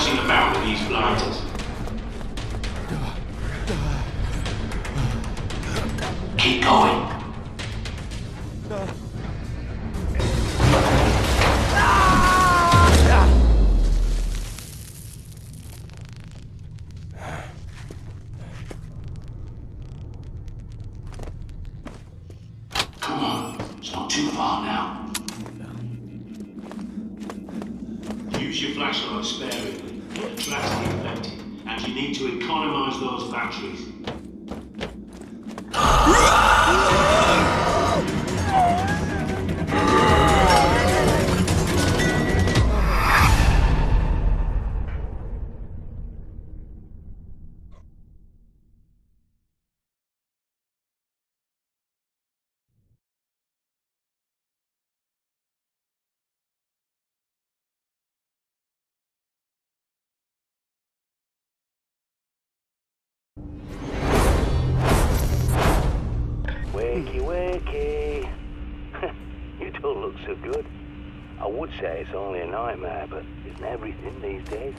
messing about with these blighters. Keep going. Come on, it's not too far now. Use your flashlight sparingly. The track's infected, and you need to economize those batteries. Wakey, wakey. You don't look so good. I would say it's only a nightmare, but isn't everything these days?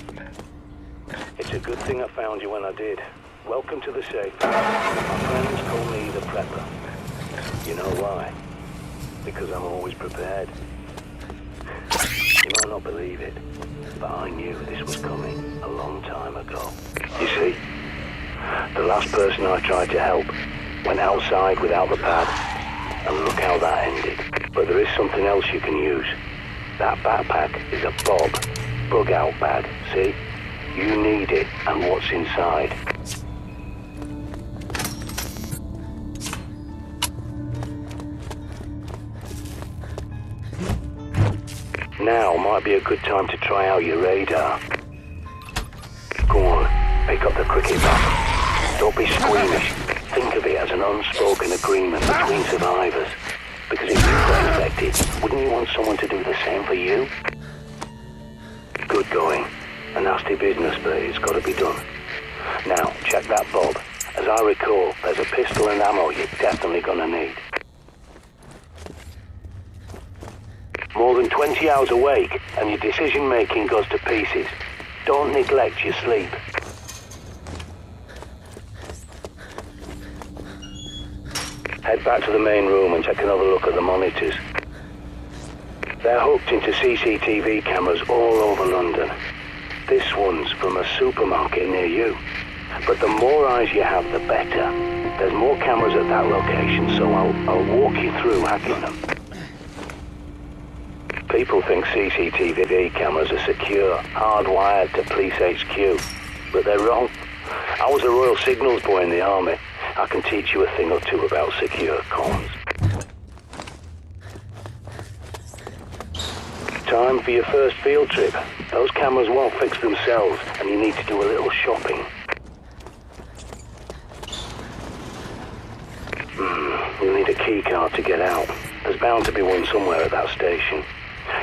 It's a good thing I found you when I did. Welcome to the safe house. My friends call me the Prepper. You know why? Because I'm always prepared. You might not believe it, but I knew this was coming a long time ago. You see, the last person I tried to help went outside without the pad, and look how that ended. But there is something else you can use. That backpack is a bug out bag, see? You need it and what's inside. Now might be a good time to try out your radar. Go on, pick up the cricket bat. Don't be squeamish. Think of it as an unspoken agreement between survivors. Because if you got infected, wouldn't you want someone to do the same for you? Good going. A nasty business, but it's got to be done. Now, check that bob. As I recall, there's a pistol and ammo you're definitely gonna need. More than 20 hours awake, and your decision-making goes to pieces. Don't neglect your sleep. Head back to the main room and take another look at the monitors. They're hooked into CCTV cameras all over London. This one's from a supermarket near you. But the more eyes you have, the better. There's more cameras at that location, so I'll walk you through hacking them. People think CCTV cameras are secure, hardwired to police HQ. But they're wrong. I was a Royal Signals boy in the army. I can teach you a thing or two about secure comms. Time for your first field trip. Those cameras won't fix themselves, and you need to do a little shopping. You'll need a key card to get out. There's bound to be one somewhere at that station.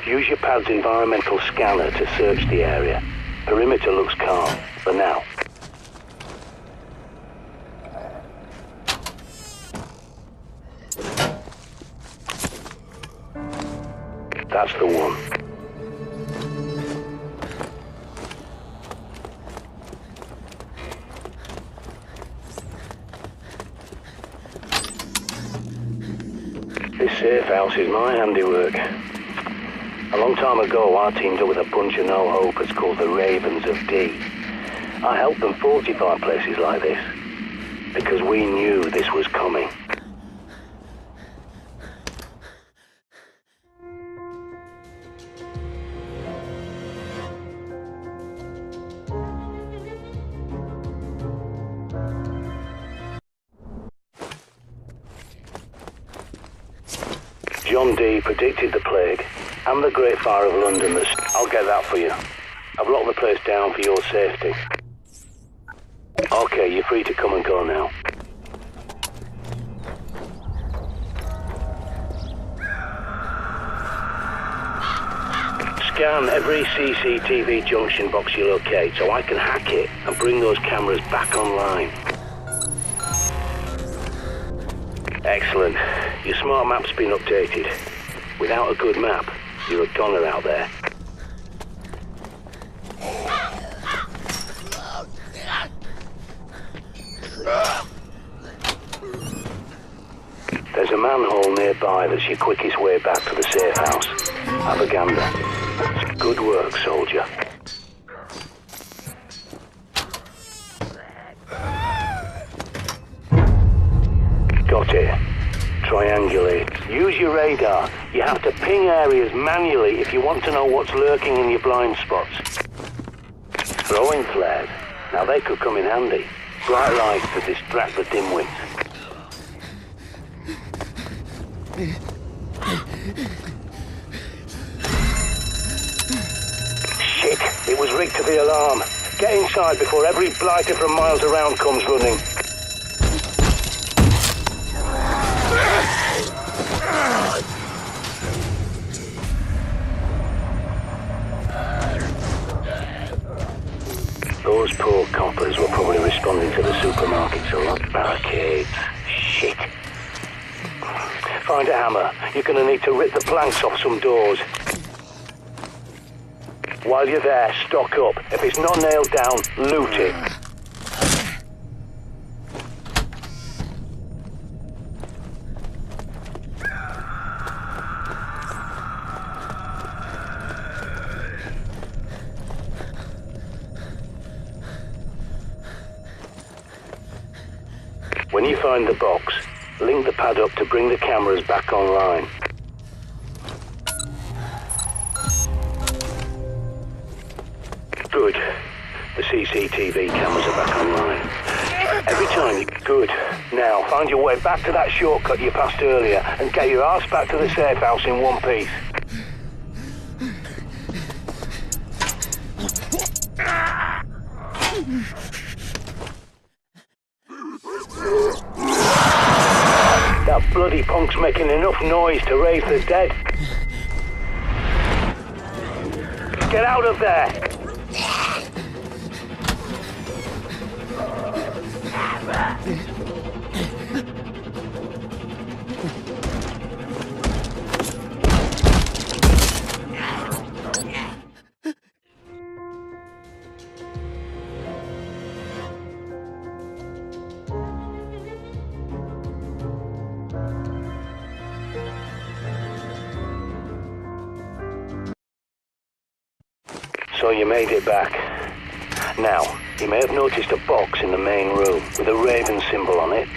Use your pad's environmental scanner to search the area. Perimeter looks calm, for now. That's the one. This safe house is my handiwork. A long time ago, I teamed up with a bunch of no-hopers called the Ravens of D. I helped them fortify places like this, because we knew this was coming. John Dee predicted the plague and the Great Fire of London. I'll get that for you. I've locked the place down for your safety. Okay, you're free to come and go now. Scan every CCTV junction box you locate so I can hack it and bring those cameras back online. Excellent. Your smart map's been updated. Without a good map, you're a goner out there. There's a manhole nearby that's your quickest way back to the safe house. Have a gander. Good work, soldier. Got it. Triangulate. Use your radar. You have to ping areas manually if you want to know what's lurking in your blind spots. Throwing flares. Now they could come in handy. Bright lights to distract the dimwits. Shit! It was rigged to the alarm. Get inside before every blighter from miles around comes running. Those poor coppers were probably responding to the supermarkets a lot. Barricades. Shit. Find a hammer. You're gonna need to rip the planks off some doors. While you're there, stock up. If it's not nailed down, loot it. When you find the box, link the pad up to bring the cameras back online. Good. The CCTV cameras are back online. Every time you... Good. Now, find your way back to that shortcut you passed earlier and get your ass back to the safe house in one piece. That bloody punk's making enough noise to raise the dead. Get out of there! So you made it back. Now, you may have noticed a box in the main room with a raven symbol on it.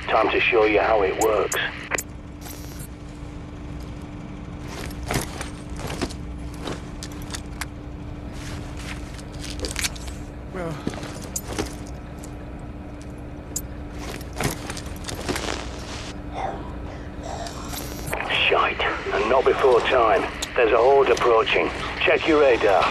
Time to show you how it works. Shite, and not before time. There's a horde approaching. Check your radar.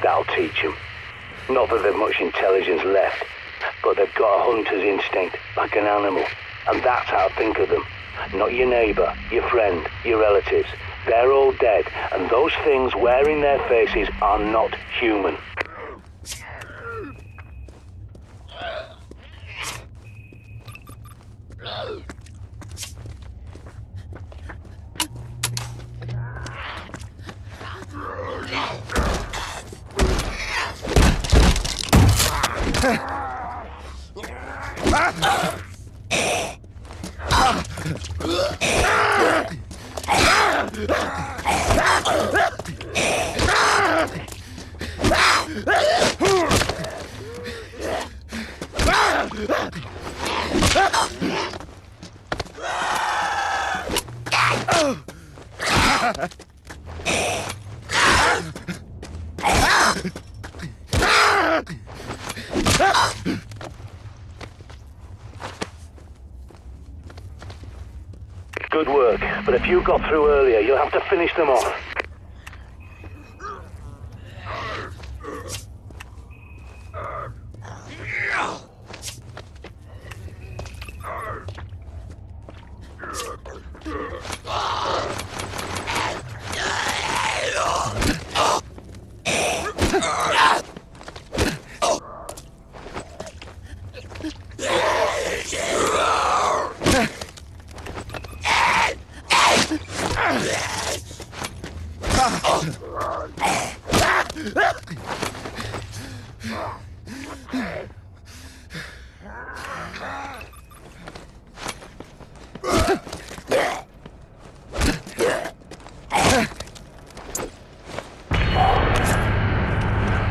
That'll teach them. Not that they've much intelligence left, but they've got a hunter's instinct, like an animal. And that's how I think of them. Not your neighbour, your friend, your relatives. They're all dead, and those things wearing their faces are not human. Good work, but if you got through earlier, you'll have to finish them off.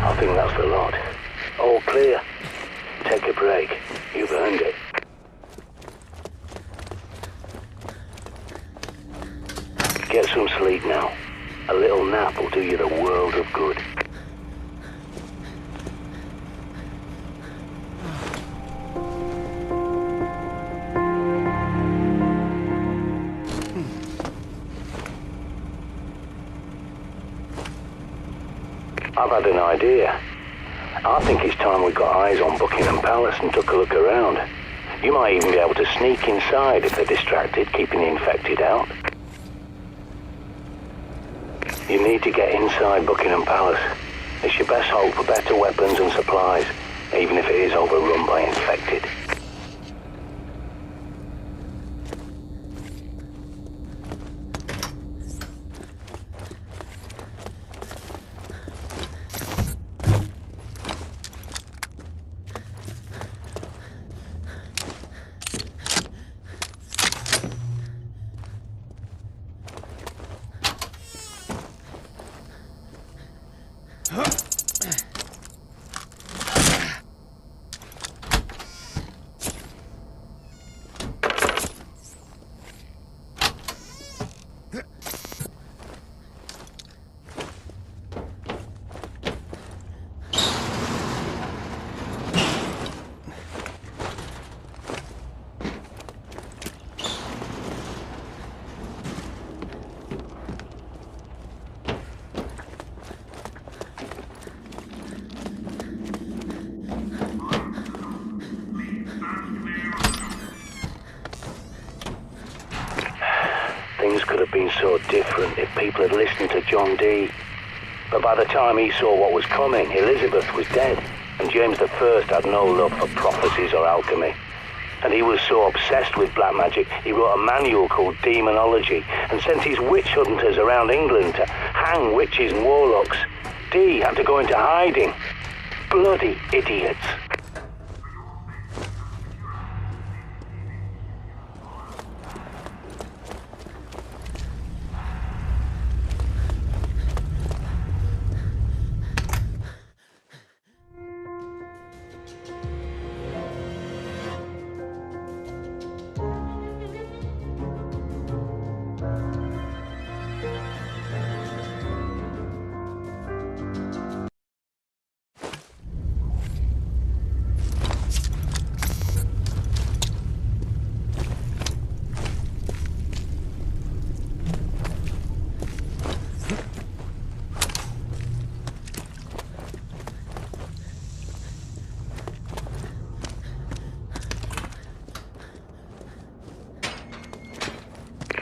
I think that's the lot. All clear. Take a break. You've earned it. Get some sleep now. A little nap will do you the world of good. I've had an idea. I think it's time we got eyes on Buckingham Palace and took a look around. You might even be able to sneak inside if they're distracted, keeping the infected out. You need to get inside Buckingham Palace. It's your best hope for better weapons and supplies, even if it is overrun by infected. Things could have been so different if people had listened to John Dee. But by the time he saw what was coming, Elizabeth was dead, and James I had no love for prophecies or alchemy. And he was so obsessed with black magic, he wrote a manual called Demonology and sent his witch hunters around England to hang witches and warlocks. Dee had to go into hiding. Bloody idiots.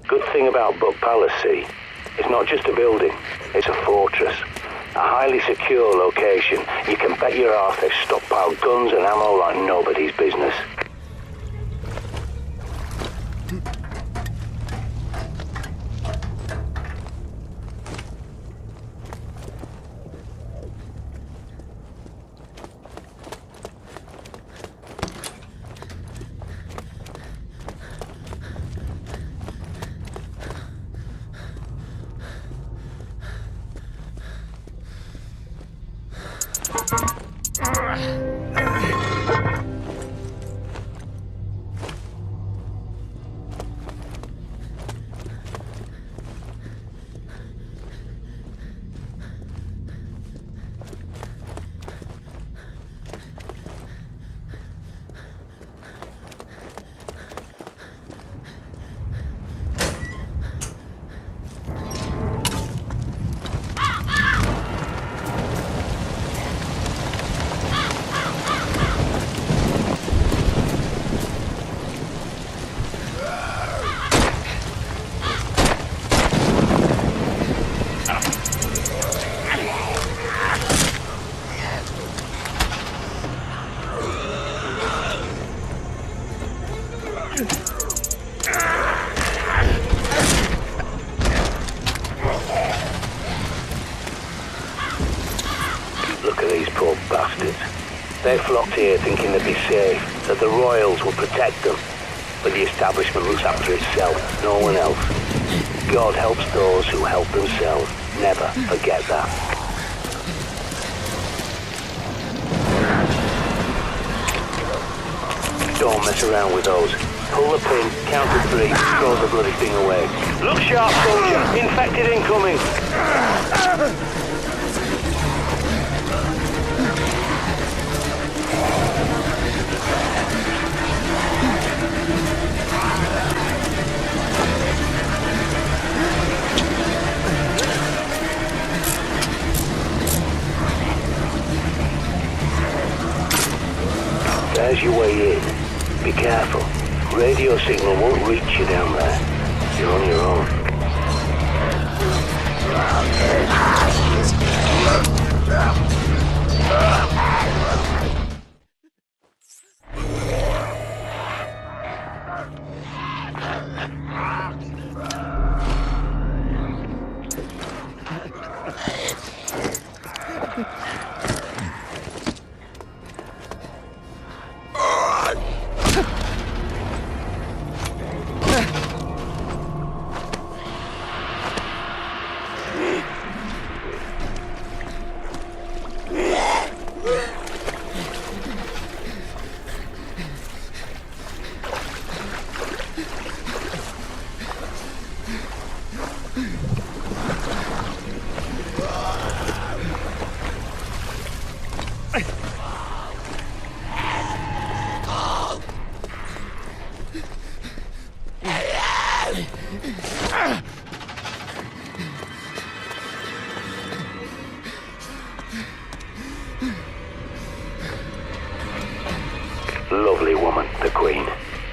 Good thing about Buck Palace, see, it's not just a building, it's a fortress. A highly secure location. You can bet your ass they've stockpiled guns and ammo like nobody's business. They flocked here thinking they'd be safe, that the royals would protect them. But the establishment looks after itself, no one else. God helps those who help themselves. Never forget that. Don't mess around with those. Pull the pin, count to 3, throw the bloody thing away. Look sharp, soldier! Infected incoming! There's your way in. Be careful. Radio signal won't reach you down there. You're on your own. Lovely woman, the Queen.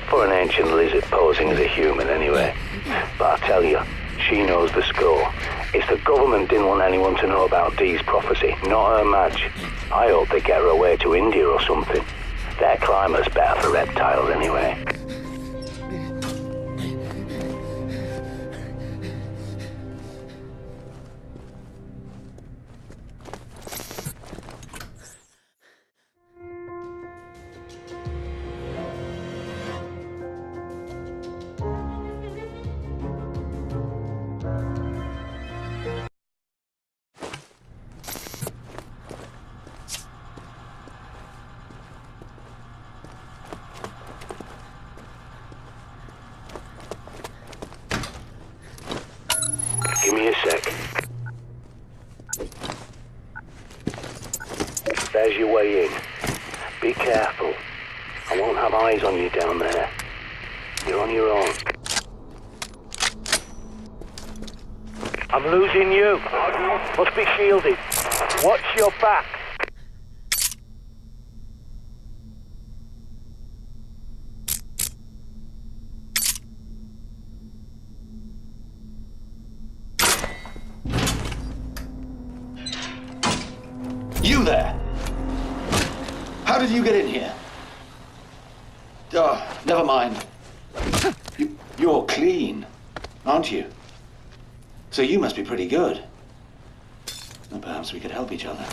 For an ancient lizard posing as a human, anyway. But I tell you, she knows the score. It's the government didn't want anyone to know about Dee's prophecy, not her match. I hope they get her away to India or something. Their climate's better for reptiles, anyway. Give me a sec. There's your way in. Be careful. I won't have eyes on you down there. You're on your own. I'm losing you. Must be shielded. Watch your back. You there? How did you get in here? Oh, never mind. You're clean, aren't you? So you must be pretty good. And perhaps we could help each other.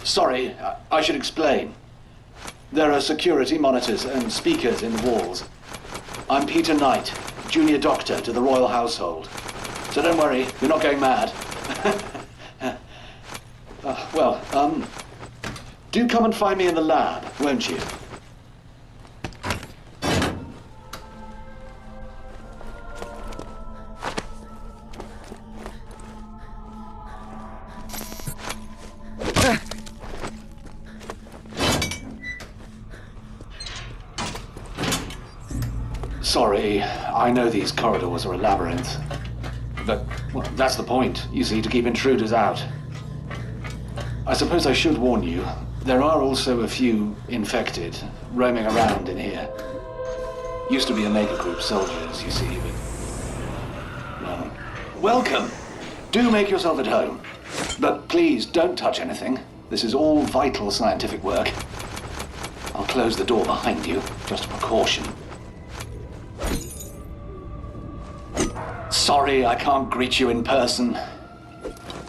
Sorry, I should explain. There are security monitors and speakers in the walls. I'm Peter Knight, junior doctor to the royal household. So don't worry, you're not going mad. Do come and find me in the lab, won't you? Sorry, I know these corridors are a labyrinth. But, well, that's the point, you see, to keep intruders out. I suppose I should warn you, there are also a few infected roaming around in here. Used to be Omega Group soldiers, you see, but... well, welcome! Do make yourself at home. But please, don't touch anything. This is all vital scientific work. I'll close the door behind you, just a precaution. Sorry, I can't greet you in person.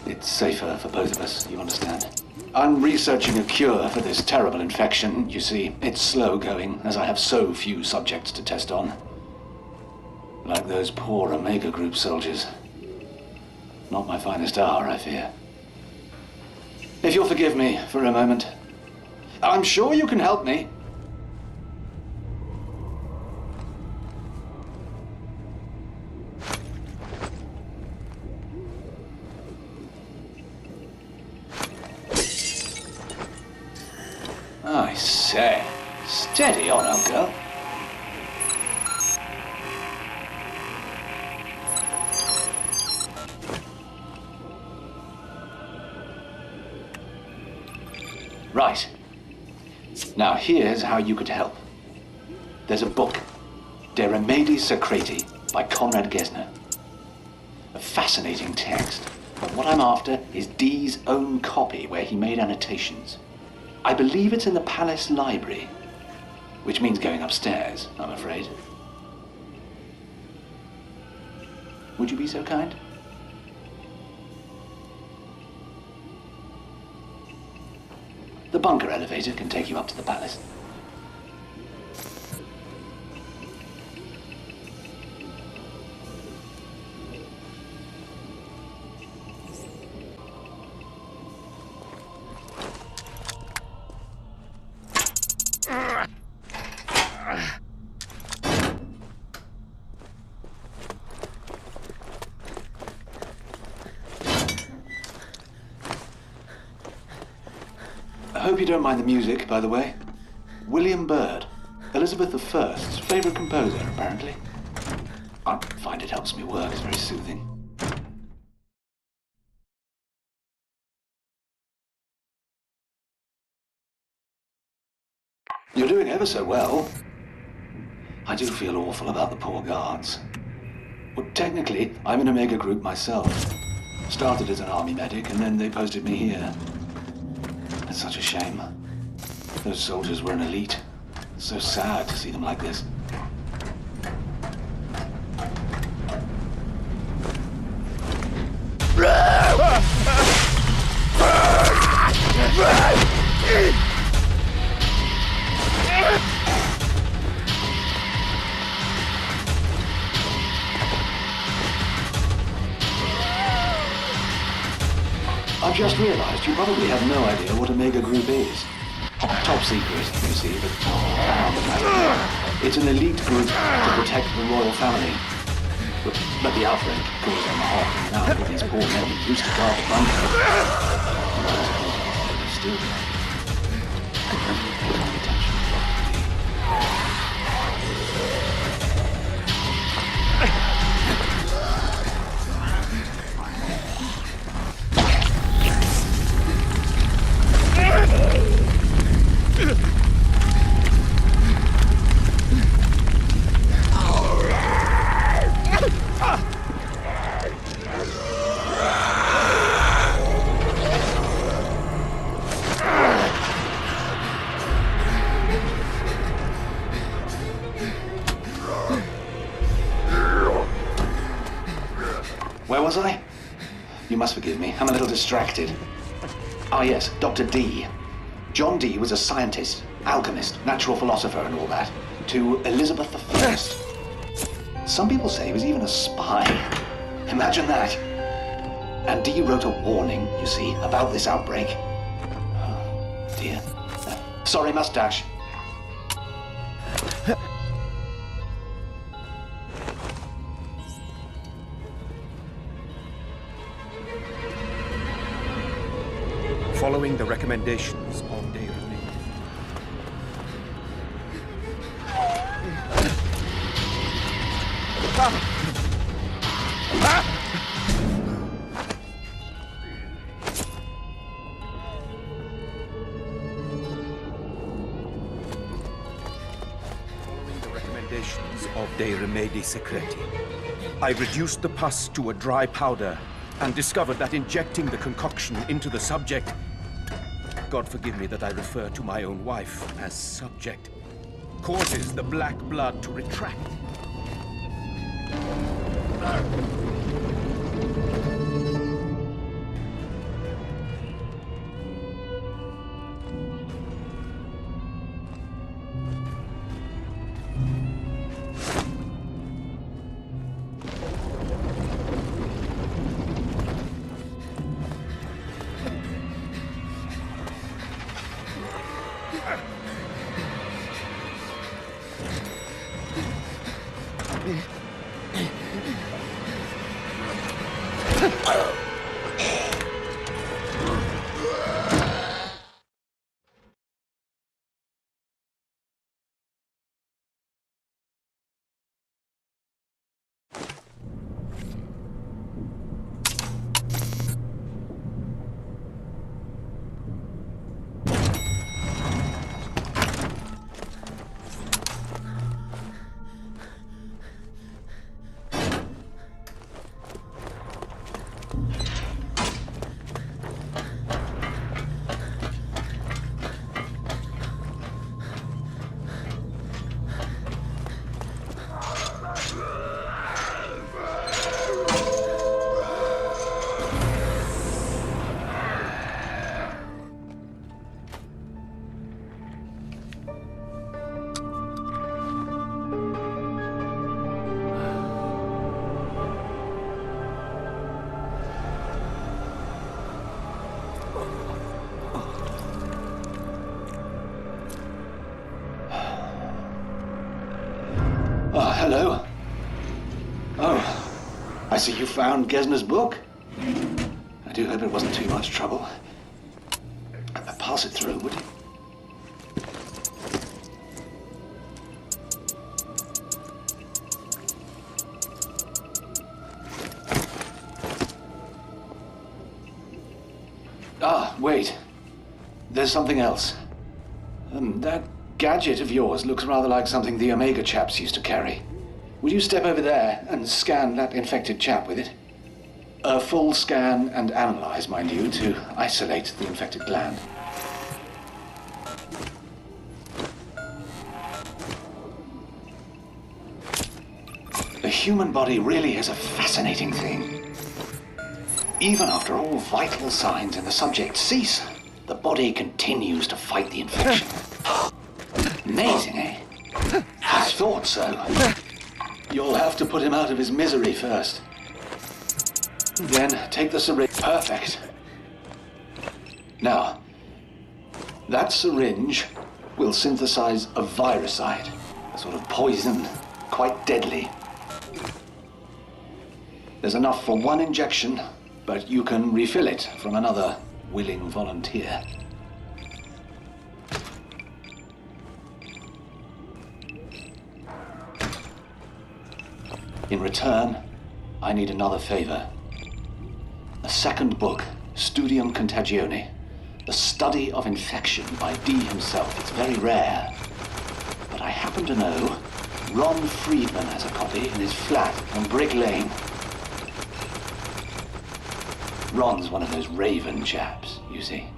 It's safer for both of us, you understand? I'm researching a cure for this terrible infection. You see, it's slow going, as I have so few subjects to test on. Like those poor Omega Group soldiers. Not my finest hour, I fear. If you'll forgive me for a moment. I'm sure you can help me. I say, steady on, old girl. Right. Now here's how you could help. There's a book, De Remedii Secreti, by Conrad Gesner. A fascinating text, but what I'm after is Dee's own copy where he made annotations. I believe it's in the Palace Library, which means going upstairs, I'm afraid. Would you be so kind? The bunker elevator can take you up to the palace. I hope you don't mind the music, by the way. William Byrd, Elizabeth I's favorite composer, apparently. I find it helps me work, it's very soothing. You're doing ever so well. I do feel awful about the poor guards. Well, technically, I'm an Omega Group myself. Started as an army medic, and then they posted me here. It's such a shame. Those soldiers were an elite. It's so sad to see them like this. I've just realized you probably have no idea what Omega Group is. Top secret, you see, but it's an elite group to protect the royal family. But the outbreak caused them harm. Now all these poor men used to guard the bunker. They're still there. Where was I? You must forgive me. I'm a little distracted. Ah, yes, Dr. Dee. John Dee was a scientist, alchemist, natural philosopher and all that, to Elizabeth I. Some people say he was even a spy. Imagine that. And Dee wrote a warning, you see, about this outbreak. Oh, dear. Sorry, mustache. Following the recommendations of De Remedii. Following the recommendations of De Remedii Secreti, I reduced the pus to a dry powder and discovered that injecting the concoction into the subject, God forgive me that I refer to my own wife as subject, causes the black blood to retract. Hello. Oh, I see you found Gesner's book. I do hope it wasn't too much trouble. Pass it through, would you? Ah, wait. There's something else. That gadget of yours looks rather like something the Omega chaps used to carry. Would you step over there and scan that infected chap with it? A full scan and analyze, mind you, to isolate the infected gland. The human body really is a fascinating thing. Even after all vital signs in the subject cease, the body continues to fight the infection. Amazing, eh? I thought so. You'll have to put him out of his misery first. Then take the syringe. Perfect. Now, that syringe will synthesize a viricide, a sort of poison, quite deadly. There's enough for one injection, but you can refill it from another willing volunteer. In return, I need another favor. A second book, Studium Contagione, The Study of Infection by Dee himself. It's very rare. But I happen to know Ron Friedman has a copy in his flat on Brick Lane. Ron's one of those Raven chaps, you see.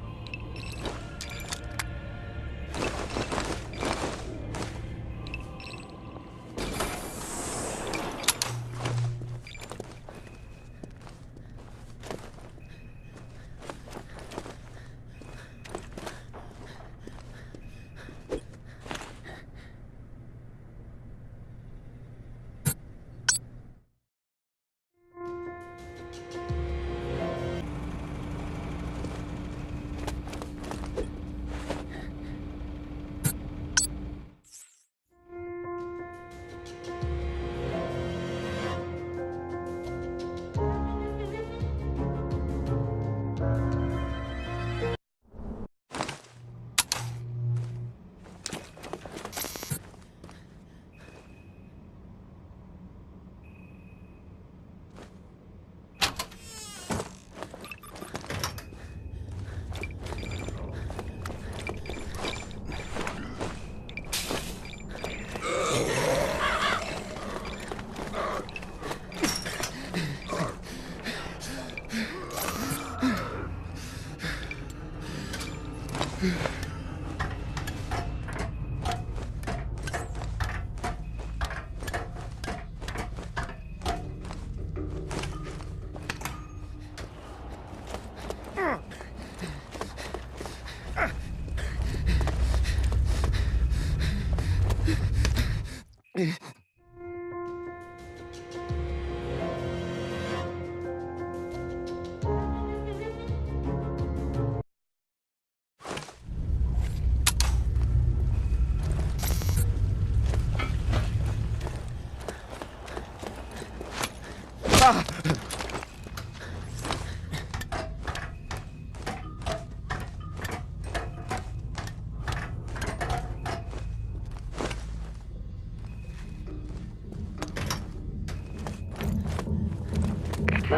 Now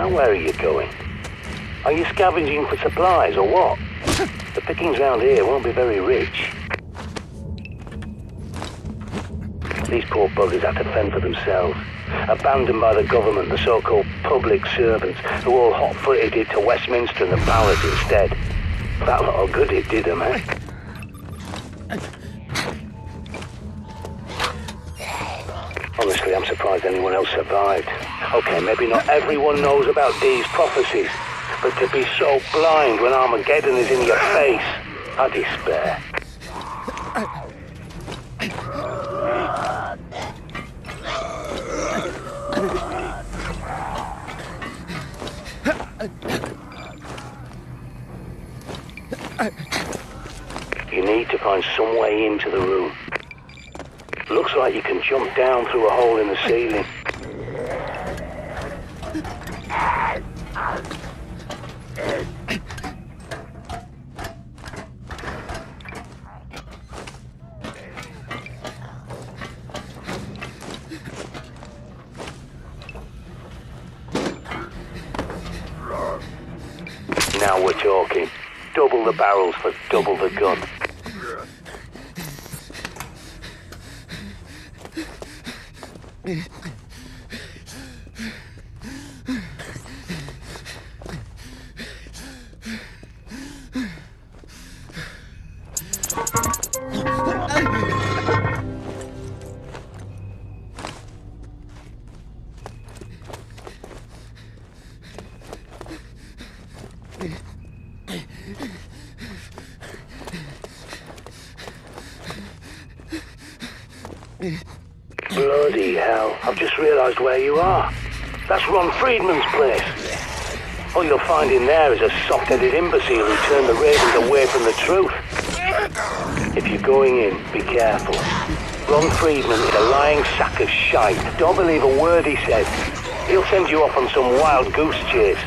where are you going? Are you scavenging for supplies or what? The pickings round here won't be very rich. These poor buggers have to fend for themselves. Abandoned by the government, the so-called public servants, who all hot-footed it to Westminster and the Palace instead. That lot of good it did them, eh? Honestly, I'm surprised anyone else survived. Okay, maybe not everyone knows about these prophecies, but to be so blind when Armageddon is in your face, I despair. You need to find some way into the room. Looks like you can jump down through a hole in the ceiling. Now we're talking. Double the barrels for double the gun. Bloody hell, I've just realised where you are. That's Ron Friedman's place. All you'll find in there is a soft-headed imbecile who turned the Ravens away from the truth. If you're going in, be careful. Ron Friedman is a lying sack of shite. Don't believe a word he says. He'll send you off on some wild goose chase.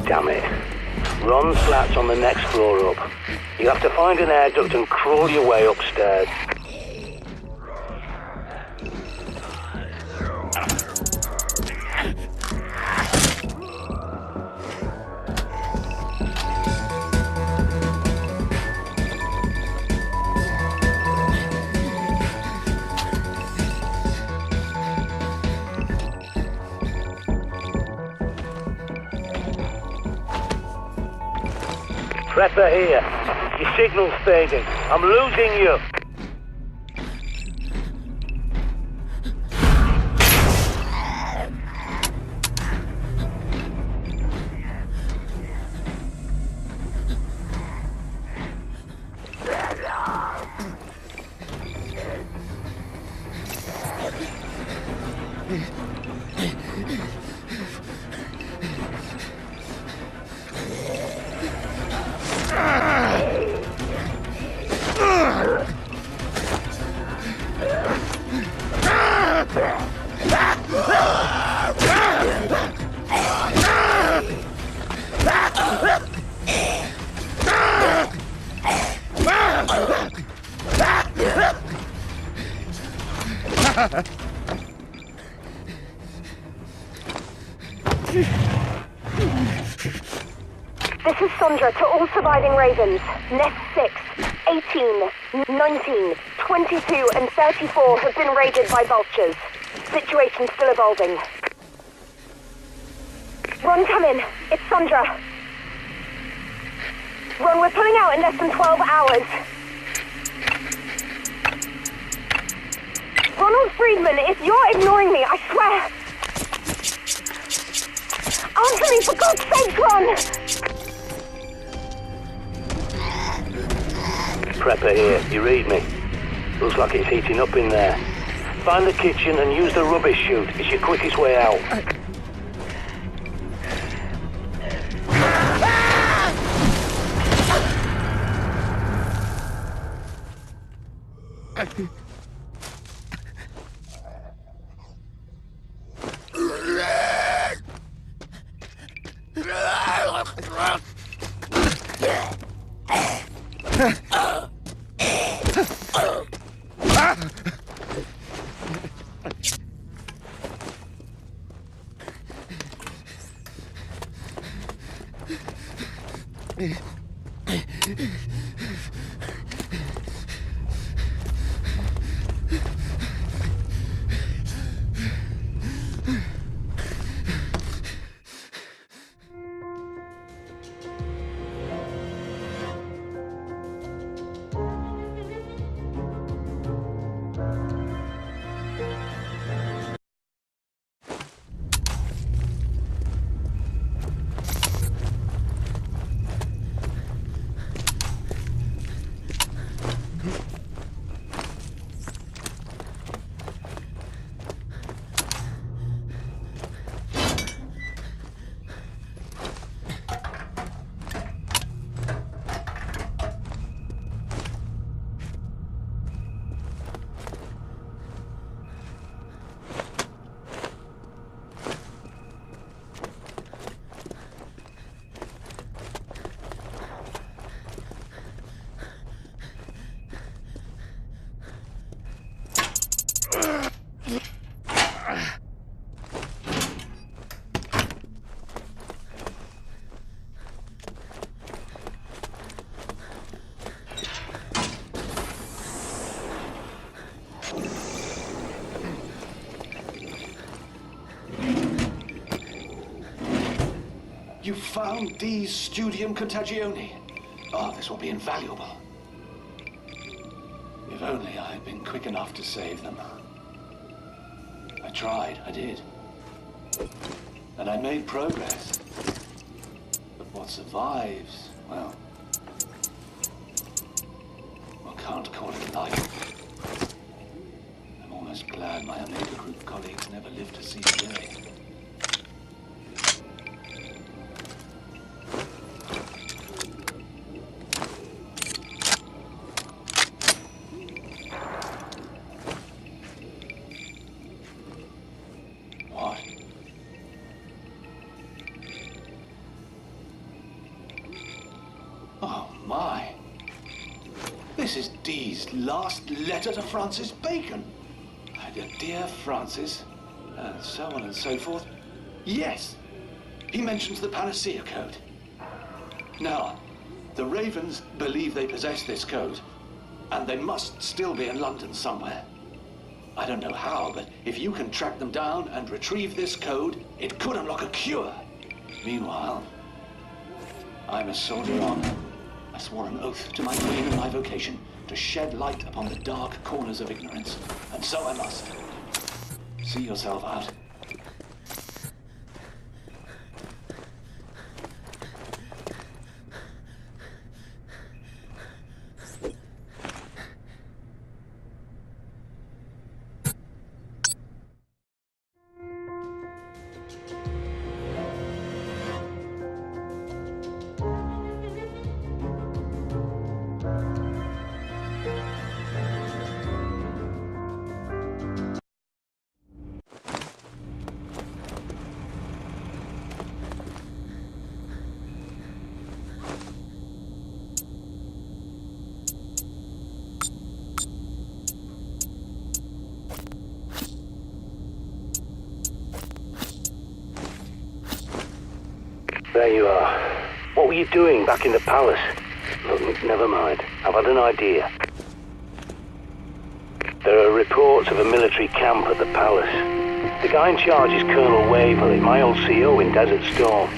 Damn it. Ron's flat's on the next floor up. You have to find an air duct and crawl your way upstairs. Prepper here. Your signal's fading. I'm losing you. This is Sandra to all surviving Ravens. Nest 6, 18, 19, 22 and 34 have been raided by vultures. Situation still evolving. Ron, come in. It's Sandra. Ron, we're pulling out in less than 12 hours. Ronald Friedman, if you're ignoring me, I swear... Answer me, for God's sake, Ron! Prepper here. You read me? Looks like it's heating up in there. Find the kitchen and use the rubbish chute. It's your quickest way out. You found these Studium Contagioni. Oh, this will be invaluable. If only I had been quick enough to save them. I tried, I did. And I made progress. But what survives, well, I can't call it life. I'm almost glad my Omega Group colleagues never lived to see the day. This is Dee's last letter to Francis Bacon. Dear Francis, and so on and so forth. Yes, he mentions the Panacea Code. Now, the Ravens believe they possess this code, and they must still be in London somewhere. I don't know how, but if you can track them down and retrieve this code, it could unlock a cure. Meanwhile, I'm a soldier on. I swore an oath to my queen and my vocation to shed light upon the dark corners of ignorance, and so I must. See yourself out. There you are. What were you doing back in the palace? Look, never mind. I've had an idea. There are reports of a military camp at the palace. The guy in charge is Colonel Waverley, my old CO in Desert Storm.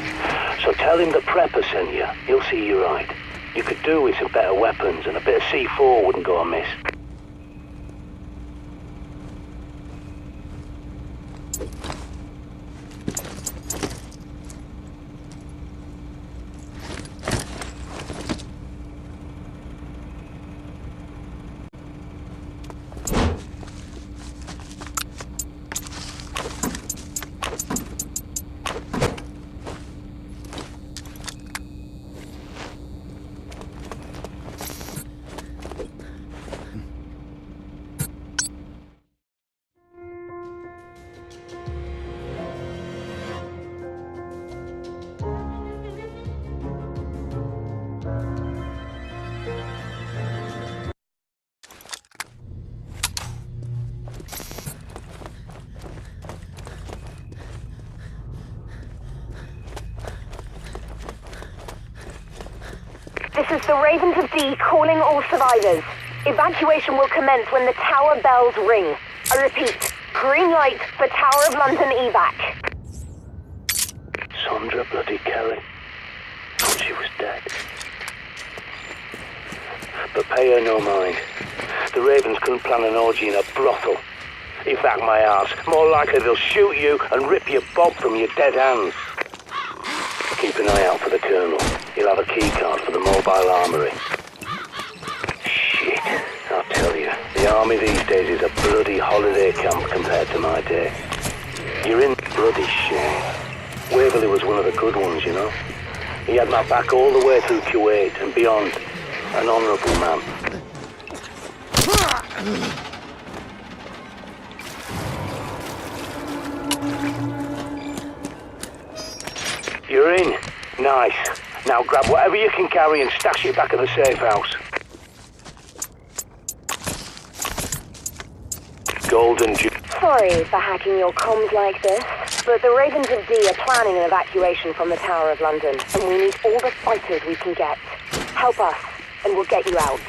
So tell him the Prepper sent you. He'll see you right. You could do with some better weapons, and a bit of C4 wouldn't go amiss. This is the Ravens of D calling all survivors. Evacuation will commence when the tower bells ring. I repeat, green light for Tower of London evac. Sandra bloody Kelly. Thought she was dead. But pay her no mind. The Ravens couldn't plan an orgy in a brothel. Evac my ass. More likely they'll shoot you and rip your bob from your dead hands. Keep an eye out for the Colonel. He'll have a key card for the mobile armory. Shit, I'll tell you. The army these days is a bloody holiday camp compared to my day. You're in bloody shame. Waverley was one of the good ones, you know. He had my back all the way through Kuwait and beyond. An honourable man. You're in. Nice. Now grab whatever you can carry and stash it back at the safe house. Golden Jew. Sorry for hacking your comms like this, but the Ravens of D are planning an evacuation from the Tower of London, and we need all the fighters we can get. Help us, and we'll get you out.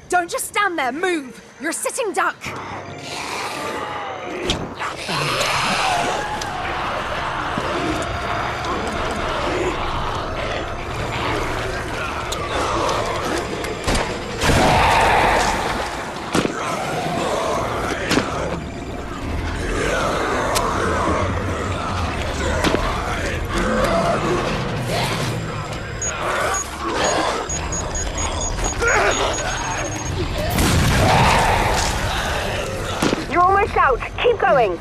Don't just stand there, move! You're a sitting duck! You're almost out. Keep going.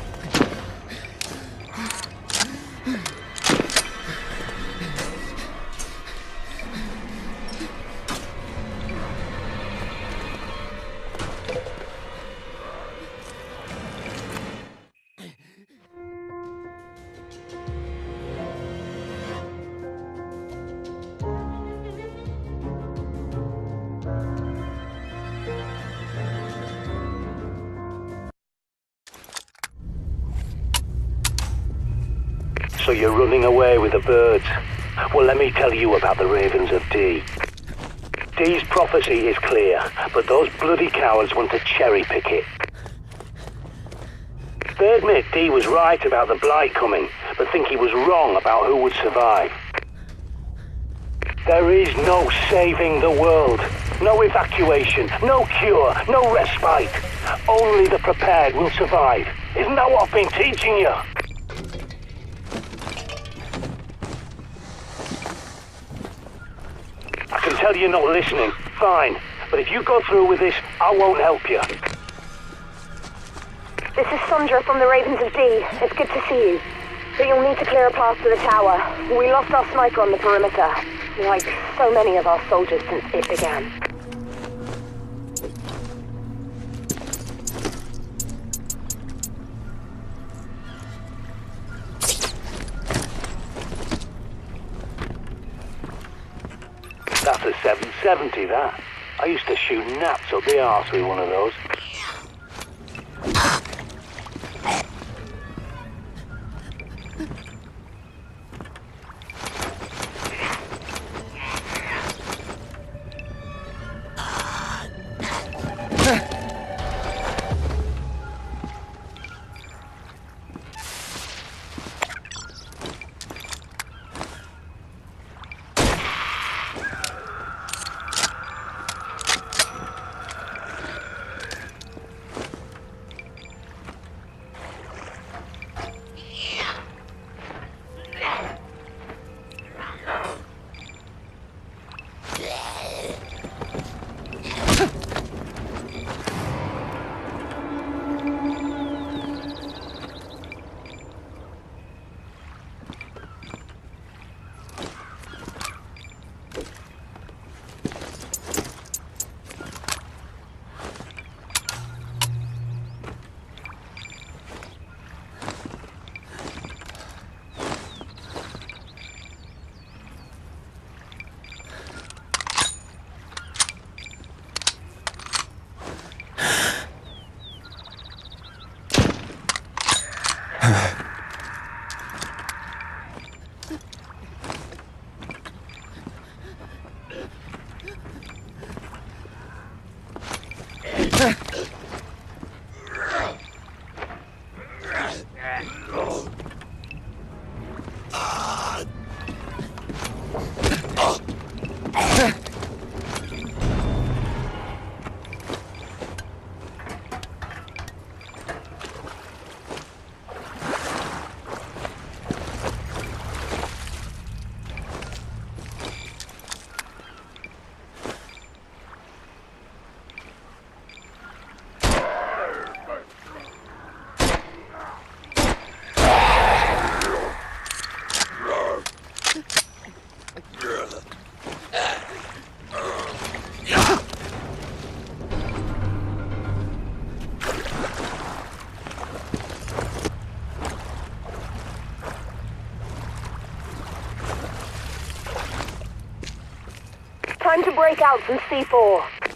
So you're running away with the birds. Well, let me tell you about the Ravens of D. D's prophecy is clear, but those bloody cowards want to cherry-pick it. They admit D was right about the Blight coming, but think he was wrong about who would survive. There is no saving the world. No evacuation, no cure, no respite. Only the prepared will survive. Isn't that what I've been teaching you? I can tell you're not listening. Fine. But if you go through with this, I won't help you. This is Sandra from the Ravens of D. It's good to see you. But you'll need to clear a path to the tower. We lost our sniper on the perimeter, like so many of our soldiers since it began. That's a 770, that. I used to shoot gnats up the arse with one of those. breakouts and C4.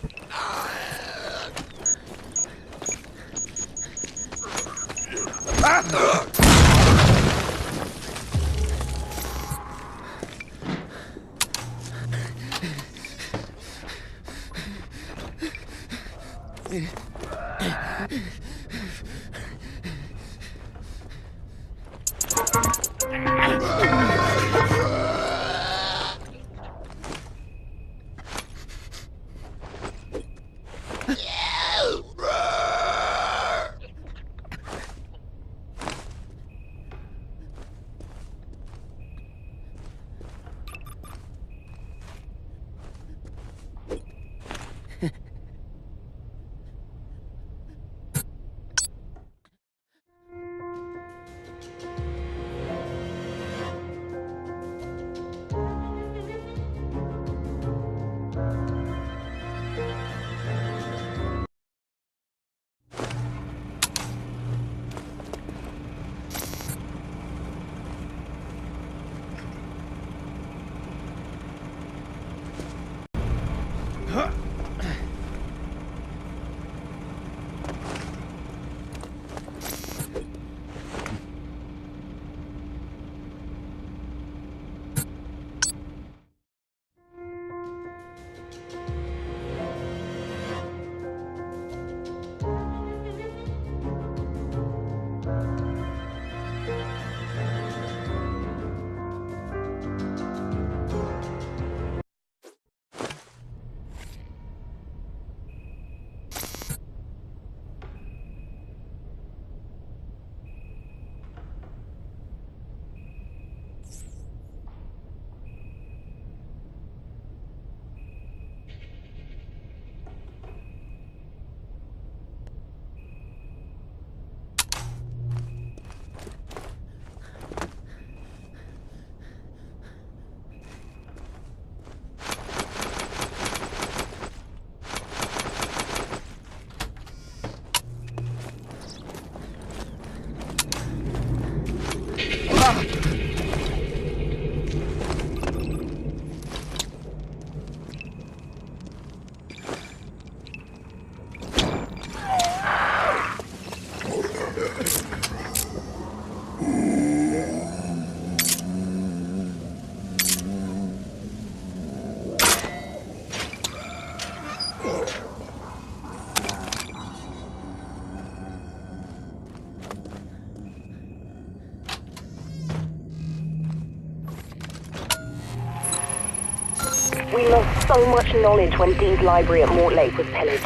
We lost so much knowledge when Dee's library at Mortlake was pillaged.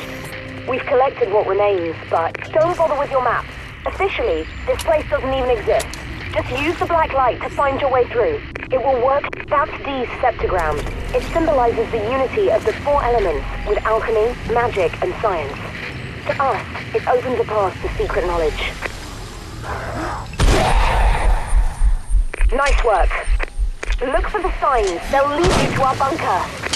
We've collected what remains, but don't bother with your map. Officially, this place doesn't even exist. Just use the black light to find your way through. It will work. That's Dee's Scepterground. It symbolizes the unity of the four elements with alchemy, magic, and science. To us, it opens a path to secret knowledge. Nice work. Look for the signs. They'll lead you to our bunker.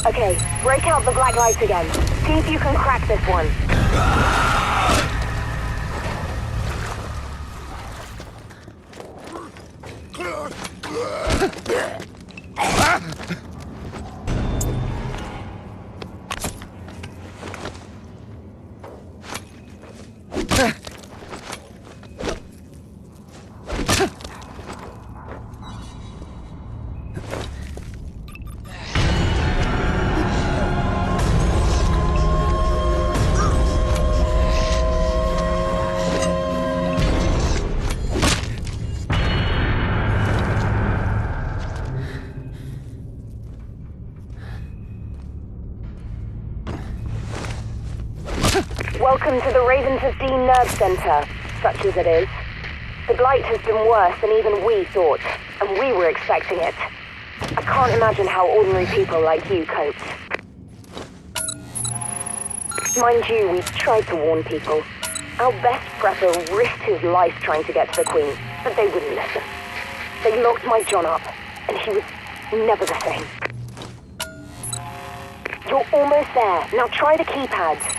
Okay, break out the black light again. See if you can crack this one. Welcome to the Ravens of Dean Nerve Center, such as it is. The blight has been worse than even we thought, and we were expecting it. A can't imagine how ordinary people like you coped. Mind you, we tried to warn people. Our best prepper risked his life trying to get to the Queen, but they wouldn't listen. They locked my John up, and he was never the same. You're almost there. Now try the keypads.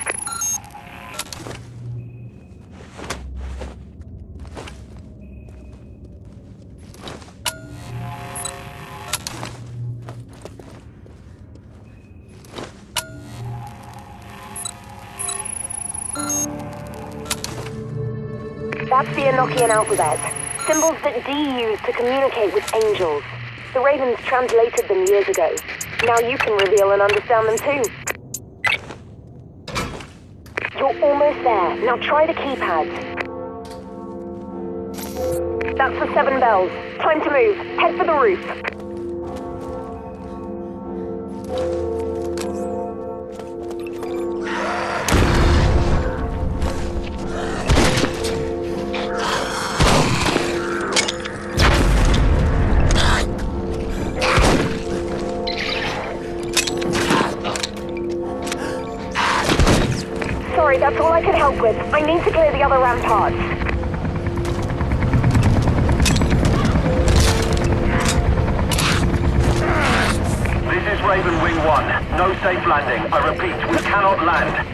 That's the Enochian alphabet. Symbols that D used to communicate with angels. The Ravens translated them years ago. Now you can reveal and understand them too. You're almost there. Now try the keypads. That's the 7 bells. Time to move. Head for the roof. Sorry, that's all I could help with. I need to clear the other ramparts. This is Raven Wing 1. No safe landing. I repeat, we cannot land.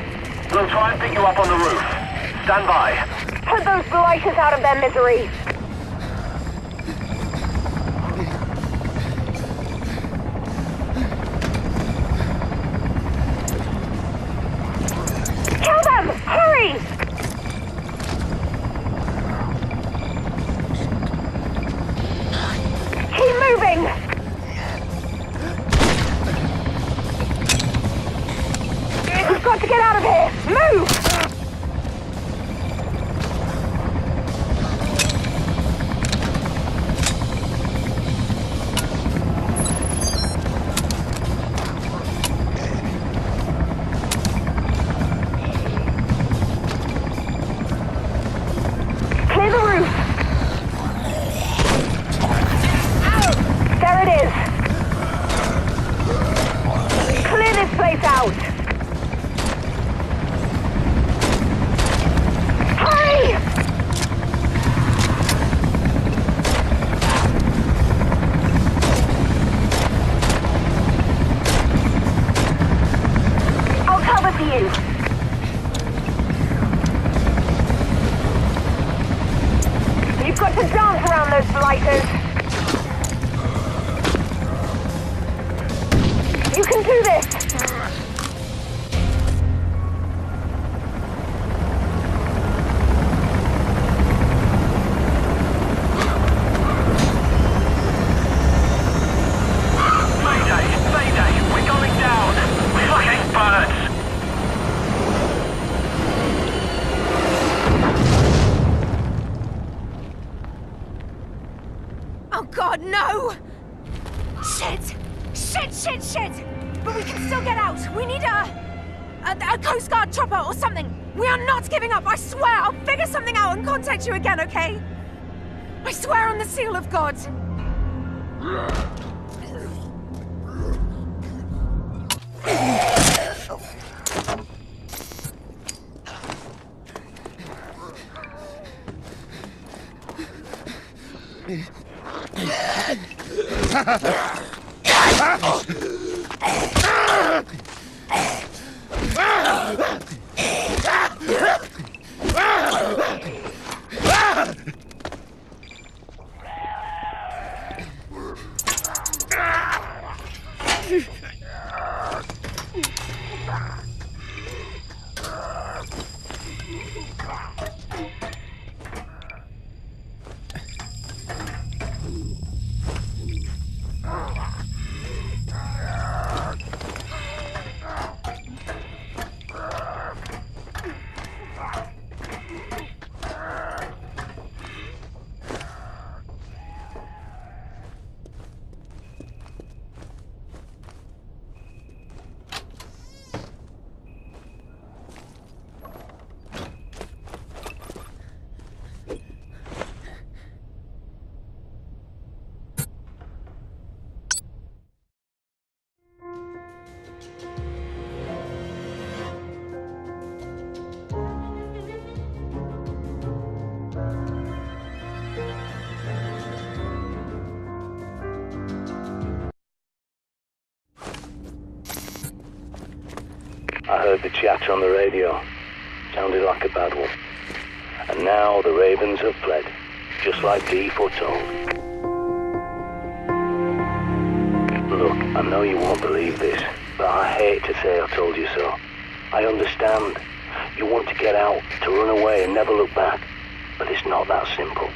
We'll try and pick you up on the roof. Stand by. Put those blighters out of their misery. Kill them! Hurry! Keep moving! We've got to get out of here! Move! Clear the roof! There it is! Clear this place out! Hurry! I'll cover for you. You've got to dance around those blighters. You can do this. Mayday! Mayday! We're going down! Fucking birds! Oh God, no! Shit! Shit, shit, shit! But we can still get out. We need a Coast Guard chopper or something. We are not giving up, I swear. I'll figure something out and contact you again, okay? I swear on the seal of God. I heard the chatter on the radio. Sounded like a bad one. And now the Ravens have fled, just like Dee foretold. Look, I know you won't believe this, but I hate to say I told you so. I understand. You want to get out, to run away and never look back. But it's not that simple.